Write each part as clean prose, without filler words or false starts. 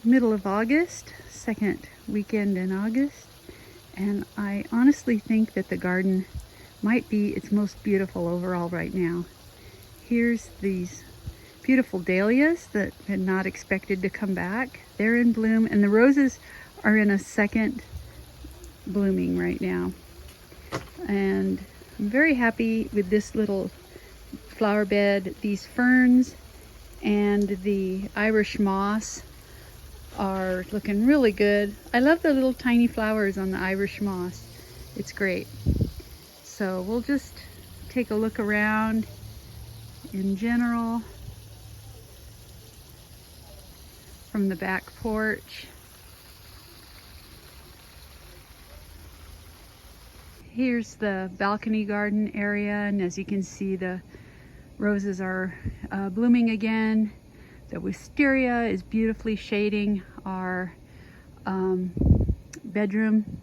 middle of August, second weekend in August, and I honestly think that the garden might be its most beautiful overall right now. Here's these beautiful dahlias that had not expected to come back. They're in bloom, and the roses are in a second blooming right now. And I'm very happy with this little flower bed. These ferns and the Irish moss are looking really good. I love the little tiny flowers on the Irish moss. It's great. So we'll just take a look around in general from the back porch. Here's the balcony garden area, and as you can see, the roses are blooming again. The wisteria is beautifully shading our bedroom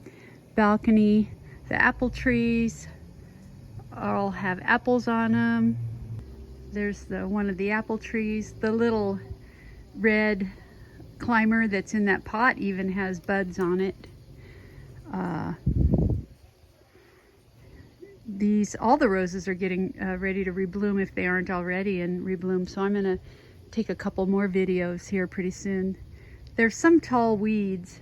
balcony. The apple trees all have apples on them. There's one of the apple trees. The little red climber that's in that pot even has buds on it. All the roses are getting ready to rebloom if they aren't already in rebloom. So I'm gonna take a couple more videos here pretty soon. There's some tall weeds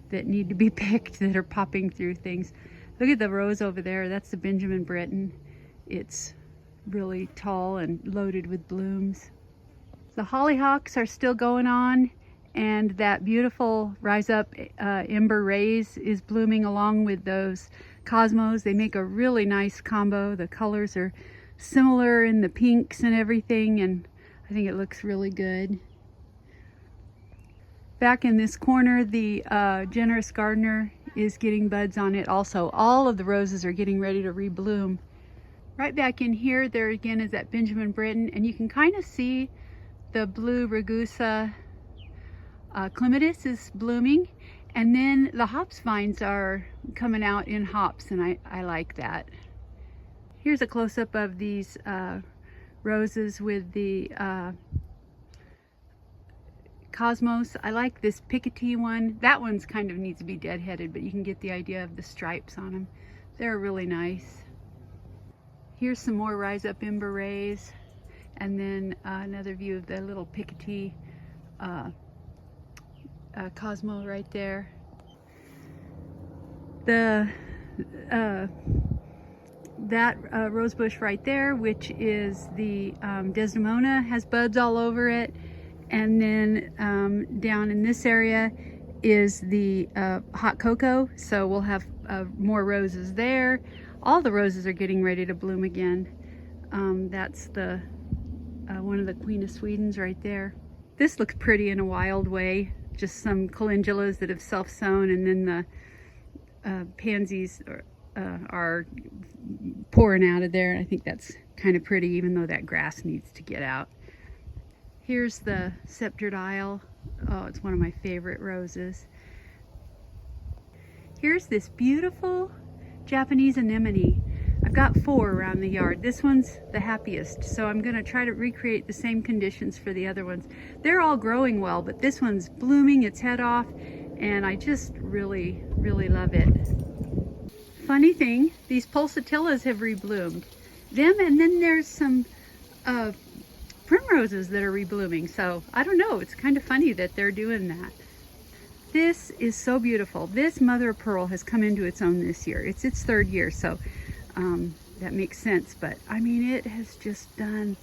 that need to be picked that are popping through things. Look at the rose over there. That's the Benjamin Britten. It's really tall and loaded with blooms. The hollyhocks are still going on, and that beautiful Rise Up Ember Rays is blooming along with those cosmos. They make a really nice combo. The colors are similar in the pinks and everything, and I think it looks really good. Back in this corner, the Generous Gardener is getting buds on it also. All of the roses are getting ready to rebloom. Right back in here, there again is that Benjamin Britten, and you can kind of see the blue Ragusa clematis is blooming, and then the hops vines are coming out in hops, and I like that. Here's a close-up of these roses with the cosmos. I like this Picotee one. That one's kind of needs to be deadheaded, but you can get the idea of the stripes on them. They're really nice. Here's some more Rise Up Ember Rays, and then another view of the little Picotee cosmo right there. That rose bush right there, which is the Desdemona, has buds all over it. And then down in this area is the hot cocoa, so we'll have more roses there. All the roses are getting ready to bloom again. That's the one of the Queen of Swedens right there. This looks pretty in a wild way. Just some calendulas that have self-sown, and then the pansies are pouring out of there. I think that's kind of pretty, even though that grass needs to get out. Here's the Sceptred Isle. Oh, it's one of my favorite roses. Here's this beautiful Japanese anemone. I've got 4 around the yard. This one's the happiest, so I'm gonna try to recreate the same conditions for the other ones. They're all growing well, but this one's blooming its head off, and I just really, really love it. Funny thing, these pulsatillas have rebloomed. Them, and then there's some primroses that are reblooming, so I don't know, it's kind of funny that they're doing that. This is so beautiful. This mother of pearl has come into its own this year. It's its 3rd year, so that makes sense, but I mean, it has just done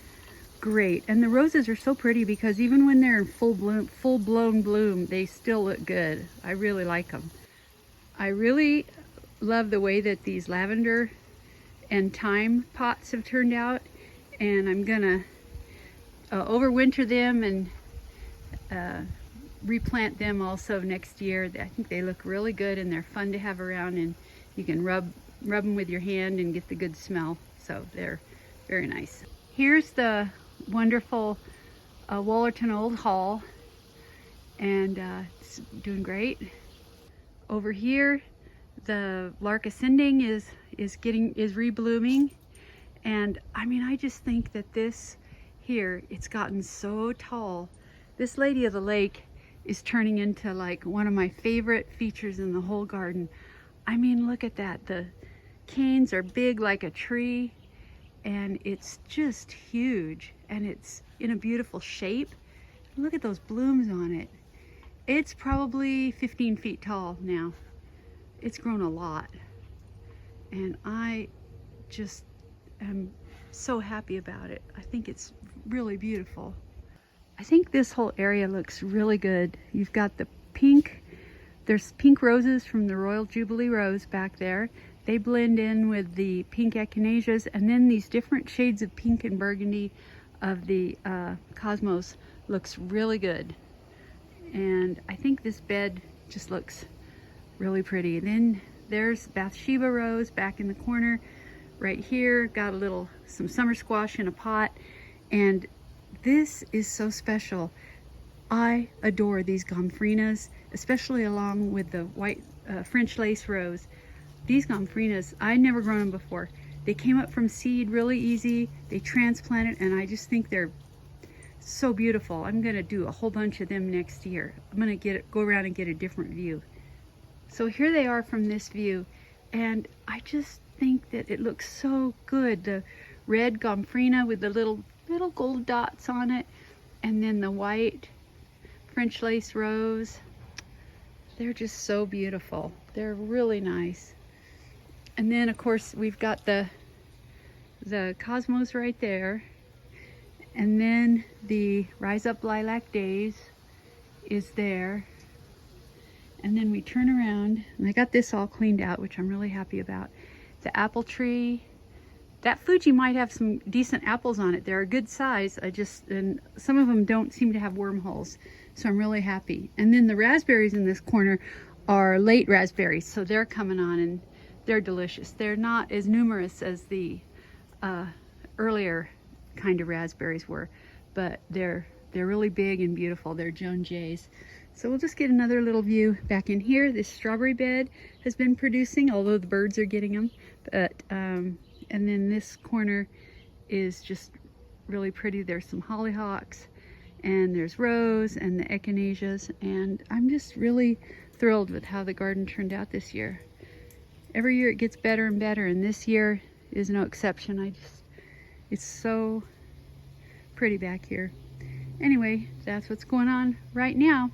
great. And the roses are so pretty because even when they're in full-blown bloom, they still look good. I really like them. I really love the way that these lavender and thyme pots have turned out, and I'm gonna overwinter them and replant them also next year. I think they look really good, and they're fun to have around, and you can rub them with your hand and get the good smell. So they're very nice. Here's the wonderful Wollerton Old Hall, and it's doing great. Over here, the Lark Ascending is reblooming, and I mean, I just think that this here, it's gotten so tall. This Lady of the Lake is turning into like one of my favorite features in the whole garden. I mean, look at that. The canes are big like a tree, and it's just huge, and it's in a beautiful shape. Look at those blooms on it. It's probably 15 feet tall now. It's grown a lot, and I just am so happy about it. I think it's really beautiful. I think this whole area looks really good. You've got the pink, there's pink roses from the Royal Jubilee Rose back there. They blend in with the pink echinaceas, and then these different shades of pink and burgundy of the cosmos looks really good. And I think this bed just looks really pretty. And then there's Bathsheba rose back in the corner right here. Got some summer squash in a pot, and this is so special. I adore these gomphrenias, especially along with the white French lace rose. These gomphrenias, I'd never grown them before. They came up from seed really easy. They transplanted, and I just think they're so beautiful. I'm gonna do a whole bunch of them next year. I'm gonna go around and get a different view. So here they are from this view, and I just think that it looks so good. The red gomphrena with the little gold dots on it, and then the white French lace rose. They're just so beautiful. They're really nice. And then of course we've got the cosmos right there, and then the Rise Up Lilac Days is there. And then we turn around, and I got this all cleaned out, which I'm really happy about. The apple tree. That Fuji might have some decent apples on it. They're a good size. And some of them don't seem to have wormholes, so I'm really happy. And then the raspberries in this corner are late raspberries, so they're coming on, and they're delicious. They're not as numerous as the earlier kind of raspberries were, but they're really big and beautiful. They're Joan Jays. So we'll just get another little view back in here. This strawberry bed has been producing, although the birds are getting them. But and then this corner is just really pretty. There's some hollyhocks, and there's rose and the echinaceas, and I'm just really thrilled with how the garden turned out this year. Every year it gets better and better, and this year is no exception. It's so pretty back here. Anyway, that's what's going on right now.